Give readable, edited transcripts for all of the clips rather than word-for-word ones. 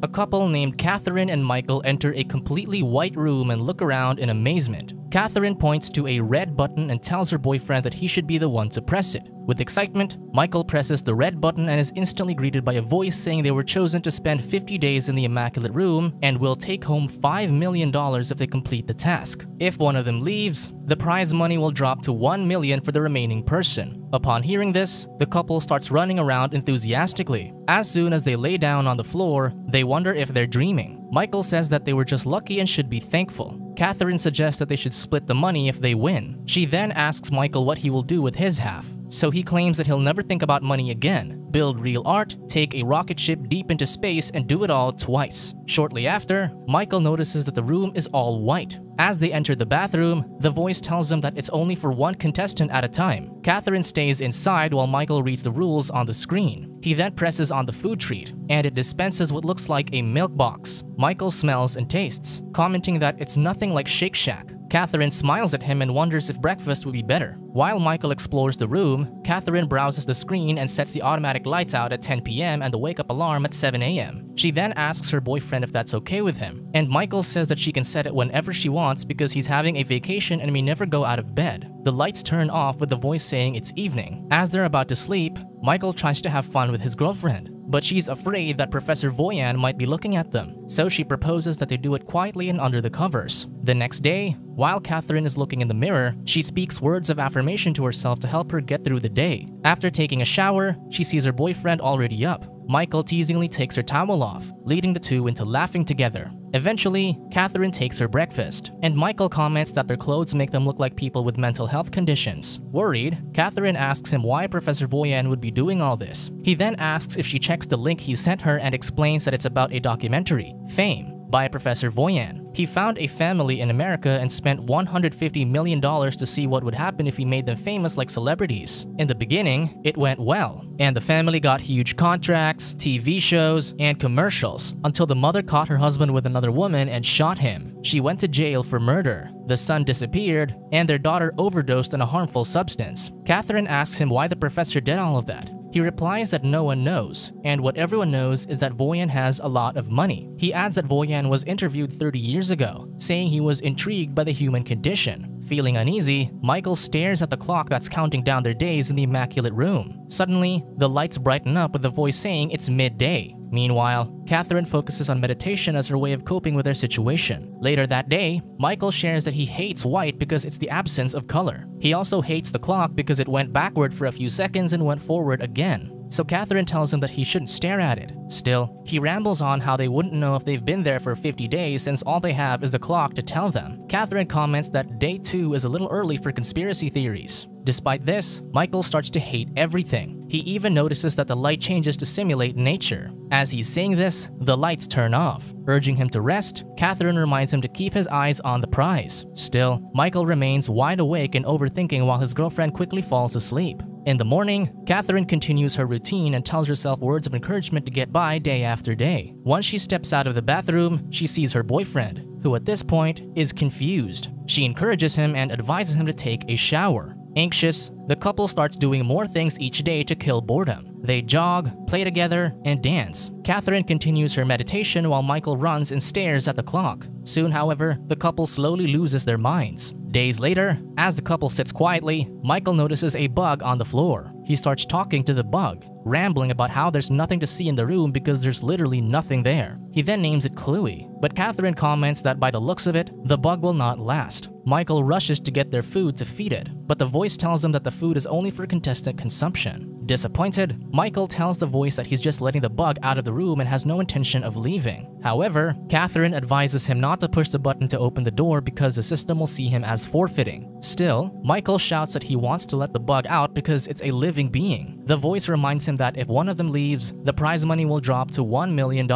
a couple named Catherine and Michael enter a completely white room and look around in amazement. Catherine points to a red button and tells her boyfriend that he should be the one to press it. With excitement, Michael presses the red button and is instantly greeted by a voice saying they were chosen to spend 50 days in the Immaculate Room and will take home $5 million if they complete the task. If one of them leaves, the prize money will drop to $1 million for the remaining person. Upon hearing this, the couple starts running around enthusiastically. As soon as they lay down on the floor, they wonder if they're dreaming. Michael says that they were just lucky and should be thankful. Catherine suggests that they should split the money if they win. She then asks Michael what he will do with his half. So he claims that he'll never think about money again, build real art, take a rocket ship deep into space, and do it all twice. Shortly after, Michael notices that the room is all white. As they enter the bathroom, the voice tells them that it's only for one contestant at a time. Catherine stays inside while Michael reads the rules on the screen. He then presses on the food treat, and it dispenses what looks like a milk box. Michael smells and tastes, commenting that it's nothing like Shake Shack. Catherine smiles at him and wonders if breakfast would be better. While Michael explores the room, Catherine browses the screen and sets the automatic lights out at 10 p.m. and the wake-up alarm at 7 a.m. She then asks her boyfriend if that's okay with him, and Michael says that she can set it whenever she wants because he's having a vacation and may never go out of bed. The lights turn off with the voice saying it's evening. As they're about to sleep, Michael tries to have fun with his girlfriend, but she's afraid that Professor Voyan might be looking at them, so she proposes that they do it quietly and under the covers. The next day, while Catherine is looking in the mirror, she speaks words of affirmation to herself to help her get through the day. After taking a shower, she sees her boyfriend already up. Michael teasingly takes her towel off, leading the two into laughing together. Eventually, Catherine takes her breakfast, and Michael comments that their clothes make them look like people with mental health conditions. Worried, Catherine asks him why Professor Voyan would be doing all this. He then asks if she checks the link he sent her and explains that it's about a documentary, Fame, by Professor Voyan. He found a family in America and spent $150 million to see what would happen if he made them famous like celebrities. In the beginning, it went well, and the family got huge contracts, TV shows, and commercials, until the mother caught her husband with another woman and shot him. She went to jail for murder. The son disappeared, and their daughter overdosed on a harmful substance. Catherine asks him why the professor did all of that. He replies that no one knows, and what everyone knows is that Voyan has a lot of money. He adds that Voyan was interviewed 30 years ago, saying he was intrigued by the human condition. Feeling uneasy, Michael stares at the clock that's counting down their days in the Immaculate Room. Suddenly, the lights brighten up with the voice saying it's midday. Meanwhile, Catherine focuses on meditation as her way of coping with their situation. Later that day, Michael shares that he hates white because it's the absence of color. He also hates the clock because it went backward for a few seconds and went forward again. So Catherine tells him that he shouldn't stare at it. Still, he rambles on how they wouldn't know if they've been there for 50 days since all they have is the clock to tell them. Catherine comments that day 2 is a little early for conspiracy theories. Despite this, Michael starts to hate everything. He even notices that the light changes to simulate nature. As he's saying this, the lights turn off. Urging him to rest, Catherine reminds him to keep his eyes on the prize. Still, Michael remains wide awake and overthinking while his girlfriend quickly falls asleep. In the morning, Catherine continues her routine and tells herself words of encouragement to get by day after day. Once she steps out of the bathroom, she sees her boyfriend, who at this point is confused. She encourages him and advises him to take a shower. Anxious, the couple starts doing more things each day to kill boredom. They jog, play together, and dance. Catherine continues her meditation while Michael runs and stares at the clock. Soon, however, the couple slowly loses their minds. Days later, as the couple sits quietly, Michael notices a bug on the floor. He starts talking to the bug, rambling about how there's nothing to see in the room because there's literally nothing there. He then names it Chloe, but Catherine comments that by the looks of it, the bug will not last. Michael rushes to get their food to feed it, but the voice tells him that the food is only for contestant consumption. Disappointed, Michael tells the voice that he's just letting the bug out of the room and has no intention of leaving. However, Catherine advises him not to push the button to open the door because the system will see him as forfeiting. Still, Michael shouts that he wants to let the bug out because it's a living being. The voice reminds him that if one of them leaves, the prize money will drop to $1 million.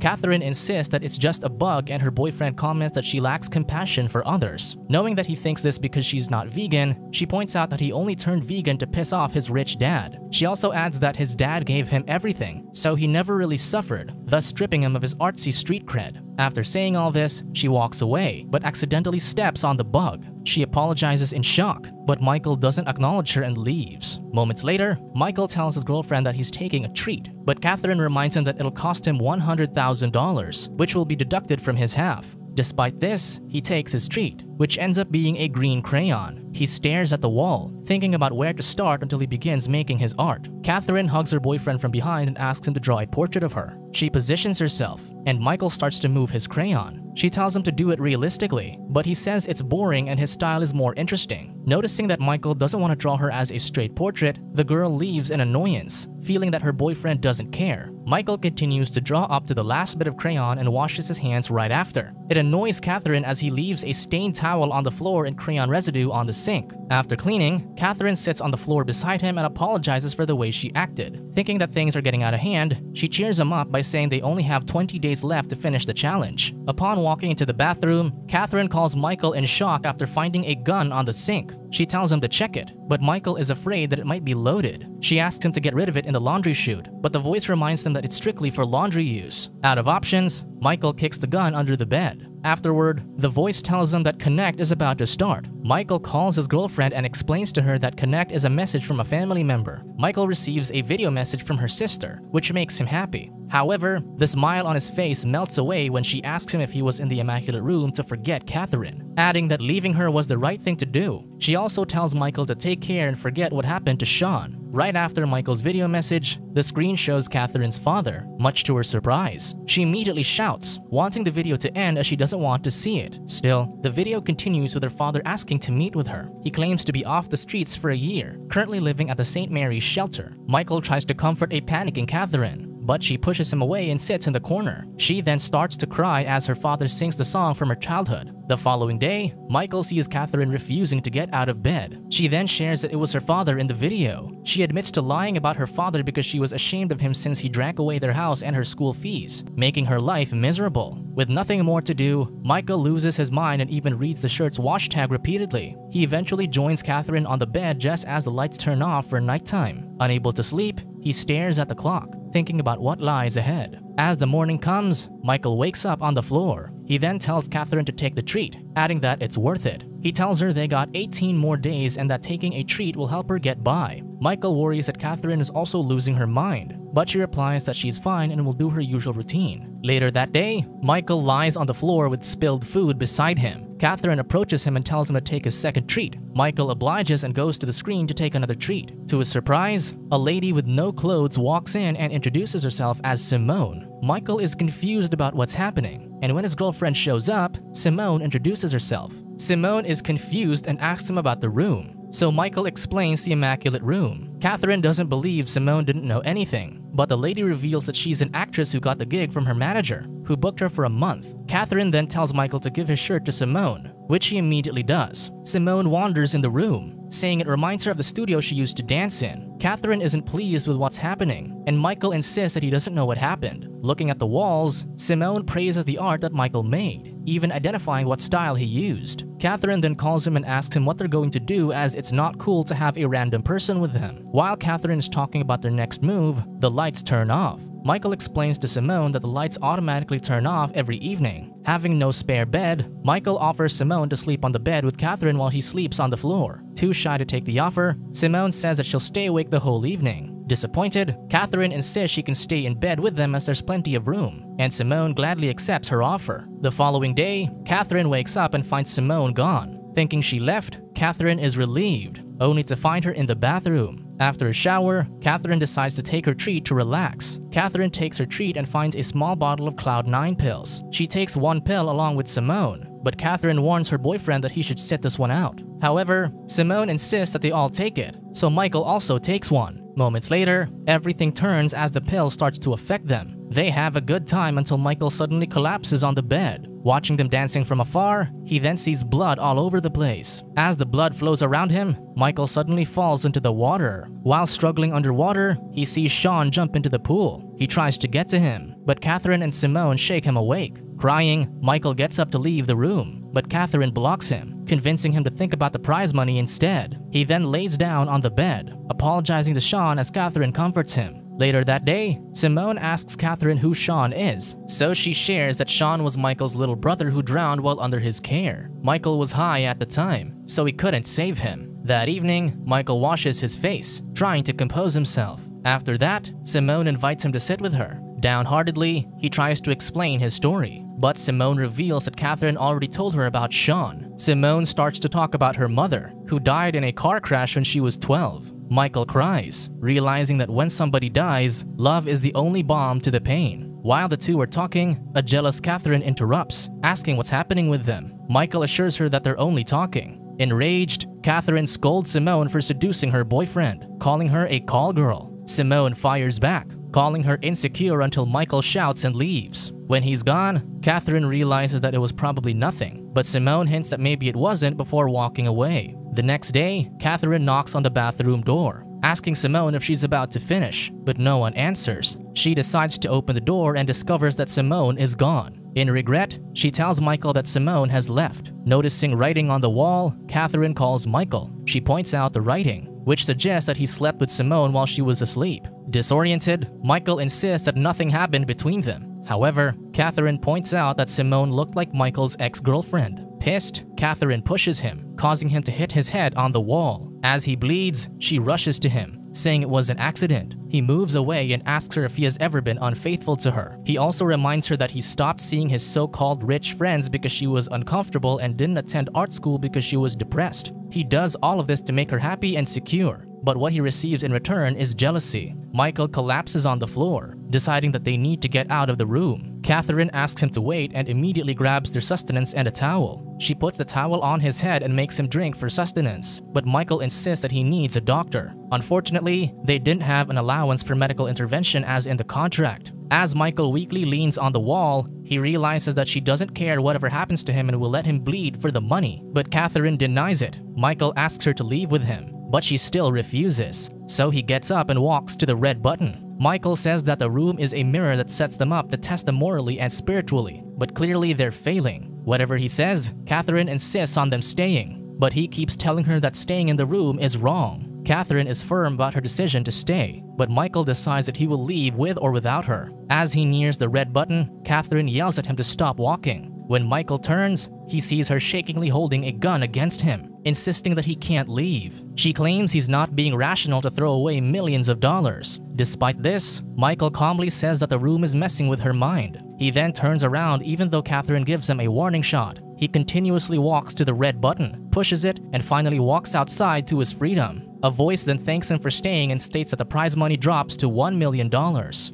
Catherine insists that it's just a bug, and her boyfriend comments that she lacks compassion for others. Knowing that he thinks this because she's not vegan, she points out that he only turned vegan to piss off his rich dad. She also adds that his dad gave him everything, so he never really suffered. thus stripping him of his artsy street cred. After saying all this, she walks away, but accidentally steps on the bug. She apologizes in shock, but Michael doesn't acknowledge her and leaves. Moments later, Michael tells his girlfriend that he's taking a treat, but Catherine reminds him that it'll cost him $100,000, which will be deducted from his half. Despite this, he takes his treat, which ends up being a green crayon. He stares at the wall, thinking about where to start until he begins making his art. Catherine hugs her boyfriend from behind and asks him to draw a portrait of her. She positions herself, and Michael starts to move his crayon. She tells him to do it realistically, but he says it's boring and his style is more interesting. Noticing that Michael doesn't want to draw her as a straight portrait, the girl leaves in annoyance, feeling that her boyfriend doesn't care. Michael continues to draw up to the last bit of crayon and washes his hands right after. It annoys Catherine as he leaves a stained towel on the floor and crayon residue on the sink. After cleaning, Catherine sits on the floor beside him and apologizes for the way she acted. Thinking that things are getting out of hand, she cheers him up by saying they only have 20 days left to finish the challenge. Upon walking into the bathroom, Catherine calls Michael in shock after finding a gun on the sink. She tells him to check it, but Michael is afraid that it might be loaded. She asks him to get rid of it in the laundry chute, but the voice reminds them that it's strictly for laundry use. Out of options, Michael kicks the gun under the bed. Afterward, the voice tells him that Connect is about to start. Michael calls his girlfriend and explains to her that Connect is a message from a family member. Michael receives a video message from her sister, which makes him happy. However, the smile on his face melts away when she asks him if he was in the Immaculate Room to forget Catherine, adding that leaving her was the right thing to do. She also tells Michael to take care and forget what happened to Sean. Right after Michael's video message, the screen shows Catherine's father, much to her surprise. She immediately shouts, wanting the video to end as she doesn't want to see it. Still, the video continues with her father asking to meet with her. He claims to be off the streets for a year, currently living at the St. Mary's shelter. Michael tries to comfort a panicking Catherine, but she pushes him away and sits in the corner. She then starts to cry as her father sings the song from her childhood. The following day, Michael sees Catherine refusing to get out of bed. She then shares that it was her father in the video. She admits to lying about her father because she was ashamed of him since he drank away their house and her school fees, making her life miserable. With nothing more to do, Michael loses his mind and even reads the shirt's wash tag repeatedly. He eventually joins Catherine on the bed just as the lights turn off for nighttime. Unable to sleep, he stares at the clock, thinking about what lies ahead. As the morning comes, Michael wakes up on the floor. He then tells Catherine to take the treat, adding that it's worth it. He tells her they got 18 more days and that taking a treat will help her get by. Michael worries that Catherine is also losing her mind, but she replies that she's fine and will do her usual routine. Later that day, Michael lies on the floor with spilled food beside him. Catherine approaches him and tells him to take his second treat. Michael obliges and goes to the screen to take another treat. To his surprise, a lady with no clothes walks in and introduces herself as Simone. Michael is confused about what's happening, and when his girlfriend shows up, Simone introduces herself. Simone is confused and asks him about the room, so Michael explains the Immaculate Room. Catherine doesn't believe Simone didn't know anything, but the lady reveals that she's an actress who got the gig from her manager, who booked her for a month. Catherine then tells Michael to give his shirt to Simone, which he immediately does. Simone wanders in the room, saying it reminds her of the studio she used to dance in. Catherine isn't pleased with what's happening, and Michael insists that he doesn't know what happened. Looking at the walls, Simone praises the art that Michael made, even identifying what style he used. Catherine then calls him and asks him what they're going to do as it's not cool to have a random person with them. While Catherine is talking about their next move, the lights turn off. Michael explains to Simone that the lights automatically turn off every evening. Having no spare bed, Michael offers Simone to sleep on the bed with Catherine while he sleeps on the floor. Too shy to take the offer, Simone says that she'll stay awake the whole evening. Disappointed, Catherine insists she can stay in bed with them as there's plenty of room, and Simone gladly accepts her offer. The following day, Catherine wakes up and finds Simone gone. Thinking she left, Catherine is relieved, only to find her in the bathroom. After a shower, Catherine decides to take her treat to relax. Catherine takes her treat and finds a small bottle of Cloud9 pills. She takes one pill along with Simone, but Catherine warns her boyfriend that he should sit this one out. However, Simone insists that they all take it, so Michael also takes one. Moments later, everything turns as the pill starts to affect them. They have a good time until Michael suddenly collapses on the bed. Watching them dancing from afar, he then sees blood all over the place. As the blood flows around him, Michael suddenly falls into the water. While struggling underwater, he sees Sean jump into the pool. He tries to get to him, but Catherine and Simone shake him awake. Crying, Michael gets up to leave the room, but Catherine blocks him, convincing him to think about the prize money instead. He then lays down on the bed, apologizing to Sean as Catherine comforts him. Later that day, Simone asks Catherine who Sean is, so she shares that Sean was Michael's little brother who drowned while under his care. Michael was high at the time, so he couldn't save him. That evening, Michael washes his face, trying to compose himself. After that, Simone invites him to sit with her. Downheartedly, he tries to explain his story, but Simone reveals that Catherine already told her about Sean. Simone starts to talk about her mother, who died in a car crash when she was 12. Michael cries, realizing that when somebody dies, love is the only balm to the pain. While the two are talking, a jealous Catherine interrupts, asking what's happening with them. Michael assures her that they're only talking. Enraged, Catherine scolds Simone for seducing her boyfriend, calling her a call girl. Simone fires back, calling her insecure until Michael shouts and leaves. When he's gone, Catherine realizes that it was probably nothing, but Simone hints that maybe it wasn't before walking away. The next day, Catherine knocks on the bathroom door, asking Simone if she's about to finish, but no one answers. She decides to open the door and discovers that Simone is gone. In regret, she tells Michael that Simone has left. Noticing writing on the wall, Catherine calls Michael. She points out the writing, which suggests that he slept with Simone while she was asleep. Disoriented, Michael insists that nothing happened between them. However, Catherine points out that Simone looked like Michael's ex-girlfriend. Pissed, Catherine pushes him, causing him to hit his head on the wall. As he bleeds, she rushes to him, saying it was an accident. He moves away and asks her if he has ever been unfaithful to her. He also reminds her that he stopped seeing his so-called rich friends because she was uncomfortable and didn't attend art school because she was depressed. He does all of this to make her happy and secure, but what he receives in return is jealousy. Michael collapses on the floor, deciding that they need to get out of the room. Catherine asks him to wait and immediately grabs their sustenance and a towel. She puts the towel on his head and makes him drink for sustenance, but Michael insists that he needs a doctor. Unfortunately, they didn't have an allowance for medical intervention as in the contract. As Michael weakly leans on the wall, he realizes that she doesn't care whatever happens to him and will let him bleed for the money. But Catherine denies it. Michael asks her to leave with him, but she still refuses. So he gets up and walks to the red button. Michael says that the room is a mirror that sets them up to test them morally and spiritually, but clearly they're failing. Whatever he says, Catherine insists on them staying, but he keeps telling her that staying in the room is wrong. Catherine is firm about her decision to stay, but Michael decides that he will leave with or without her. As he nears the red button, Catherine yells at him to stop walking. When Michael turns, he sees her shakingly holding a gun against him, insisting that he can't leave. She claims he's not being rational to throw away millions of dollars. Despite this, Michael calmly says that the room is messing with her mind. He then turns around even though Catherine gives him a warning shot. He continuously walks to the red button, pushes it, and finally walks outside to his freedom. A voice then thanks him for staying and states that the prize money drops to $1 million.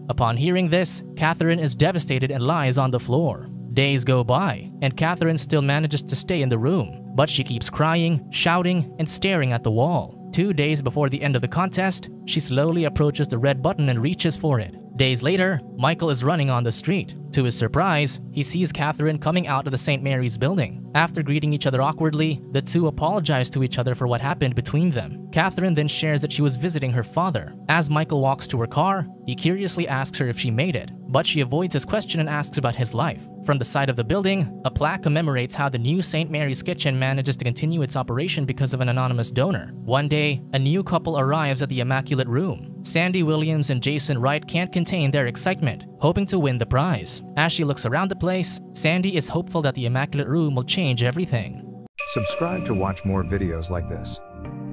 Upon hearing this, Catherine is devastated and lies on the floor. Days go by, and Catherine still manages to stay in the room, but she keeps crying, shouting, and staring at the wall. 2 days before the end of the contest, she slowly approaches the red button and reaches for it. Days later, Michael is running on the street. To his surprise, he sees Catherine coming out of the St. Mary's building. After greeting each other awkwardly, the two apologize to each other for what happened between them. Catherine then shares that she was visiting her father. As Michael walks to her car, he curiously asks her if she made it, but she avoids his question and asks about his life. From the side of the building, a plaque commemorates how the new St. Mary's Kitchen manages to continue its operation because of an anonymous donor. One day, a new couple arrives at the Immaculate Room. Sandy Williams and Jason Wright can't contain their excitement, hoping to win the prize. As she looks around the place, Sandy is hopeful that the Immaculate Room will change everything. Subscribe to watch more videos like this.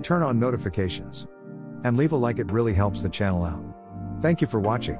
Turn on notifications. And leave a like, it really helps the channel out. Thank you for watching.